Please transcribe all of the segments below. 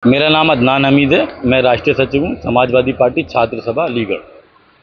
मेरा नाम अदनान हमीद है। मैं राष्ट्रीय सचिव हूँ समाजवादी पार्टी छात्र सभा अलीगढ़।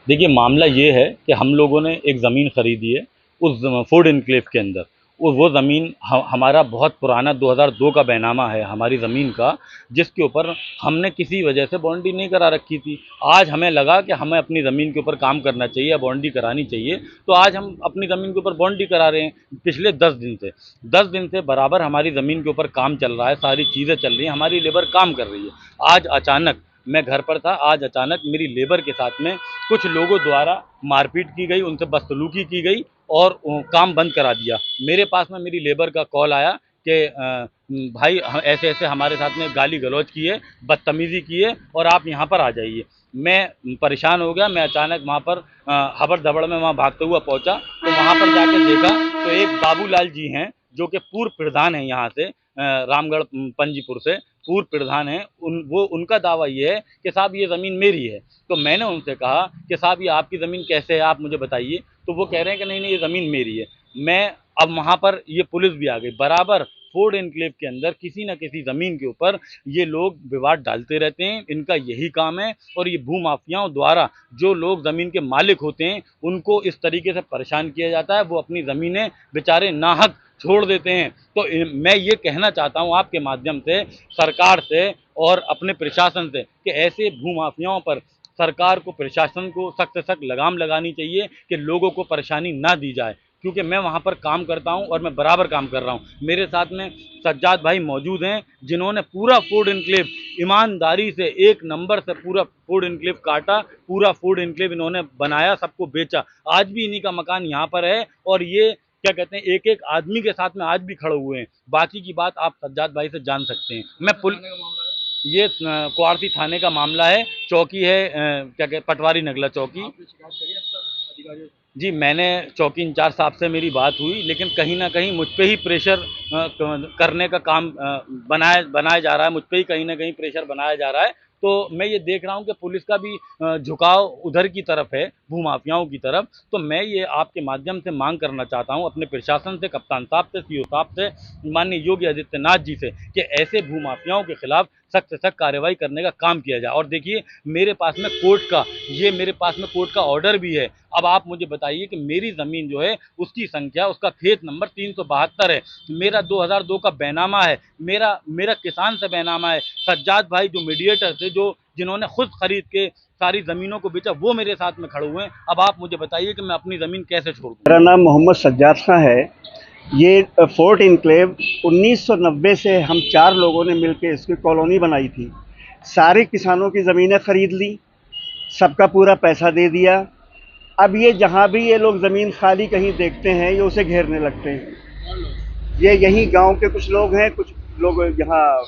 देखिए, मामला ये है कि हम लोगों ने एक ज़मीन ख़रीदी है उस फूड एन्क्लेव के अंदर। और वो ज़मीन हमारा बहुत पुराना 2002 का बैनामा है हमारी ज़मीन का, जिसके ऊपर हमने किसी वजह से बाउंड्री नहीं करा रखी थी। आज हमें लगा कि हमें अपनी ज़मीन के ऊपर काम करना चाहिए या बाउंड्री करानी चाहिए, तो आज हम अपनी ज़मीन के ऊपर बाउंड्री करा रहे हैं पिछले 10 दिन से बराबर हमारी ज़मीन के ऊपर काम चल रहा है, सारी चीज़ें चल रही हैं, हमारी लेबर काम कर रही है। आज अचानक मैं घर पर था, आज अचानक मेरी लेबर के साथ में कुछ लोगों द्वारा मारपीट की गई, उनसे बदसलूकी की गई और काम बंद करा दिया। मेरे पास में मेरी लेबर का कॉल आया कि भाई ऐसे ऐसे हमारे साथ में गाली गलौज की है, बदतमीज़ी की है और आप यहाँ पर आ जाइए। मैं परेशान हो गया। मैं अचानक वहाँ पर हबड़ दबड़ में वहाँ भागते हुआ पहुँचा, तो वहाँ पर जाके देखा तो एक बाबूलाल जी हैं जो कि पूर्व प्रधान हैं यहाँ से, रामगढ़ पंजीपुर से पूर्व प्रधान हैं। उनका दावा ये है कि साहब ये ज़मीन मेरी है। तो मैंने उनसे कहा कि साहब ये आपकी ज़मीन कैसे है, आप मुझे बताइए। तो वो कह रहे हैं कि नहीं नहीं ये ज़मीन मेरी है। मैं अब वहाँ पर ये पुलिस भी आ गई, बराबर फूड एन्क्लेव के अंदर किसी न किसी ज़मीन के ऊपर ये लोग विवाद डालते रहते हैं, इनका यही काम है। और ये भूमाफियाओं द्वारा जो लोग ज़मीन के मालिक होते हैं उनको इस तरीके से परेशान किया जाता है, वो अपनी ज़मीनें बेचारे नाहक छोड़ देते हैं। तो मैं ये कहना चाहता हूँ आपके माध्यम से सरकार से और अपने प्रशासन से कि ऐसे भूमाफियाओं पर सरकार को, प्रशासन को सख्त से सख्त लगाम लगानी चाहिए कि लोगों को परेशानी ना दी जाए। क्योंकि मैं वहाँ पर काम करता हूँ और मैं बराबर काम कर रहा हूँ। मेरे साथ में सज्जाद भाई मौजूद हैं जिन्होंने पूरा फूड एन्क्लेव ईमानदारी से एक नंबर से पूरा फूड एन्क्लेव काटा, पूरा फूड एन्क्लेव इन्होंने बनाया, सबको बेचा। आज भी इन्हीं का मकान यहाँ पर है और ये क्या कहते हैं, एक एक आदमी के साथ में आज भी खड़े हुए हैं। बाकी की बात आप सज्जाद भाई से जान सकते हैं। ये कुआरसी थाने का मामला है, चौकी है क्या कहते पटवारी नगला चौकी। जी, मैंने चौकी इंचार्ज साहब से मेरी बात हुई, लेकिन कहीं न कहीं मुझ पे ही प्रेशर करने का काम बनाया जा रहा है, मुझ पे ही कहीं न कहीं प्रेशर बनाया जा रहा है। तो मैं ये देख रहा हूँ कि पुलिस का भी झुकाव उधर की तरफ है, भूमाफियाओं की तरफ। तो मैं ये आपके माध्यम से माँग करना चाहता हूँ अपने प्रशासन से, कप्तान साहब से, सीओ साहब से, माननीय योगी आदित्यनाथ जी से कि ऐसे भूमाफियाओं के खिलाफ सख्त से सख्त कार्रवाई करने का काम किया जाए। और देखिए, मेरे पास में कोर्ट का ऑर्डर भी है। अब आप मुझे बताइए कि मेरी ज़मीन जो है उसकी संख्या, उसका खेत नंबर 372 है। मेरा 2002 का बैनामा है, मेरा किसान से बैनामा है। सज्जाद भाई जो मीडिएटर थे, जिन्होंने खुद खरीद के सारी ज़मीनों को बेचा, वो मेरे साथ में खड़े हुए हैं। अब आप मुझे बताइए कि मैं अपनी ज़मीन कैसे छोड़ दूँ। मेरा नाम मोहम्मद सज्जाद खां है। ये फोर्ट इनक्लेव 1990 से हम 4 लोगों ने मिलकर इसकी कॉलोनी बनाई थी। सारे किसानों की ज़मीनें ख़रीद ली, सबका पूरा पैसा दे दिया। अब ये जहाँ भी ये लोग ज़मीन खाली कहीं देखते हैं, ये उसे घेरने लगते हैं। ये यहीं गांव के कुछ लोग हैं, कुछ लोग यहाँ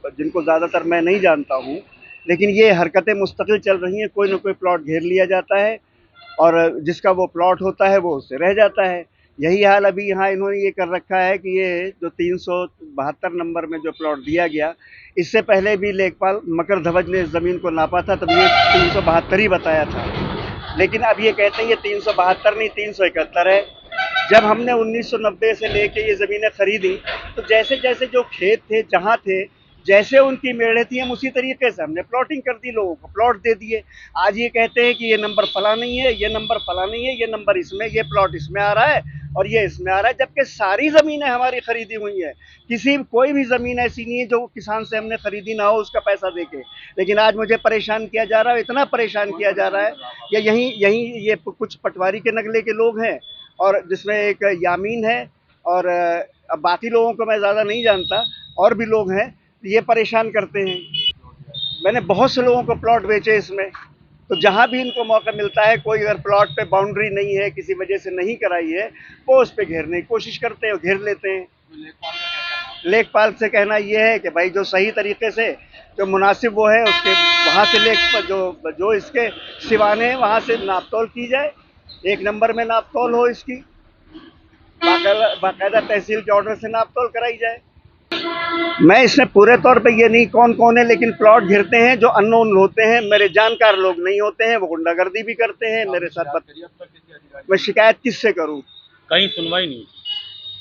जिनको ज़्यादातर मैं नहीं जानता हूँ, लेकिन ये हरकतें मुस्तकिल चल रही हैं। कोई ना कोई प्लॉट घेर लिया जाता है और जिसका वो प्लॉट होता है वो उससे रह जाता है। यही हाल अभी यहाँ इन्होंने ये कर रखा है कि ये जो 372 नंबर में जो प्लॉट दिया गया, इससे पहले भी लेखपाल मकर धवज ने इस ज़मीन को नापा था, तब ये 372 ही बताया था। लेकिन अब ये कहते हैं ये 372 नहीं 371 है। जब हमने 1990 से लेके ये ज़मीनें खरीदी, तो जैसे जैसे जो खेत थे, जहाँ थे, जैसे उनकी मेड़े थी, हम उसी तरीके से हमने प्लॉटिंग कर दी, लोगों को प्लॉट दे दिए। आज ये कहते हैं कि ये नंबर फला नहीं है, ये नंबर फला नहीं है, ये नंबर इसमें, ये प्लॉट इसमें आ रहा है और ये इसमें आ रहा है, जबकि सारी ज़मीनें हमारी खरीदी हुई है। कोई भी ज़मीन ऐसी नहीं है जो किसान से हमने खरीदी ना हो उसका पैसा देके। लेकिन आज मुझे परेशान किया जा रहा है, इतना परेशान किया जा रहा है। यहीं यहीं ये कुछ पटवारी के नगले के लोग हैं और जिसमें एक यामीन है और अब बाकी लोगों को मैं ज़्यादा नहीं जानता, और भी लोग हैं, ये परेशान करते हैं। मैंने बहुत से लोगों को प्लॉट बेचे इसमें। तो जहाँ भी इनको मौका मिलता है, कोई अगर प्लॉट पे बाउंड्री नहीं है, किसी वजह से नहीं कराई है, वो उस पे घेरने की कोशिश करते हैं और घेर लेते हैं। लेखपाल से कहना ये है कि भाई जो सही तरीके से, जो मुनासिब वो है, उसके वहाँ से जो इसके सिवाने हैं वहाँ से नाप तोल की जाए, 1 नंबर में नाप तोल हो इसकी, बाकायदा तहसील के ऑर्डर से नाप तोल कराई जाए। मैं इसमें पूरे तौर पे ये नहीं कौन कौन है, लेकिन प्लॉट घिरते हैं जो अननोन होते हैं, मेरे जानकार लोग नहीं होते हैं, वो गुंडागर्दी भी करते हैं मेरे साथ। मैं शिकायत किससे करूं? कहीं सुनवाई नहीं।